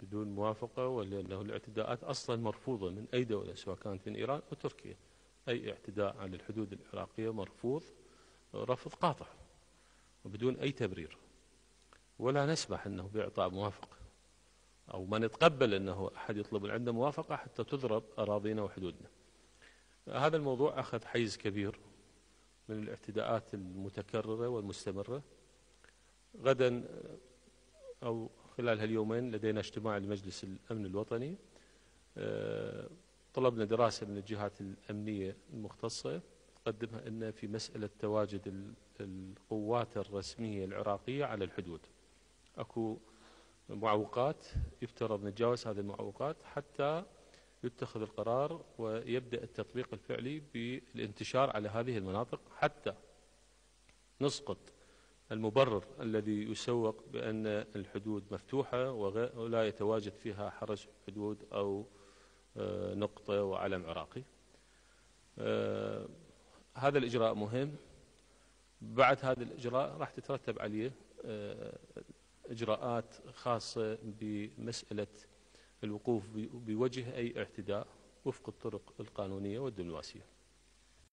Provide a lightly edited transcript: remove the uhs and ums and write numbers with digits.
بدون موافقة، ولأنه الاعتداءات أصلا مرفوضة من أي دولة سواء كانت من إيران أو تركيا. أي اعتداء على الحدود العراقية مرفوض رفض قاطع وبدون أي تبرير، ولا نسمح أنه بإعطاء موافقة أو ما نتقبل أنه أحد يطلب من عندنا موافقة حتى تضرب أراضينا وحدودنا. هذا الموضوع أخذ حيز كبير من الاعتداءات المتكررة والمستمرة. غدا أو خلال هاليومين لدينا اجتماع لمجلس الأمن الوطني، طلبنا دراسة من الجهات الأمنية المختصة تقدمها لنا في مسألة تواجد القوات الرسمية العراقية على الحدود. أكو معوقات يفترض نتجاوز هذه المعوقات حتى يتخذ القرار ويبدأ التطبيق الفعلي بالانتشار على هذه المناطق، حتى نسقط المبرر الذي يسوق بأن الحدود مفتوحة ولا يتواجد فيها حرس حدود أو نقطة وعلم عراقي. هذا الإجراء مهم. بعد هذا الإجراء راح تترتب عليه إجراءات خاصة بمسألة الوقوف بوجه أي اعتداء وفق الطرق القانونية والدبلوماسية.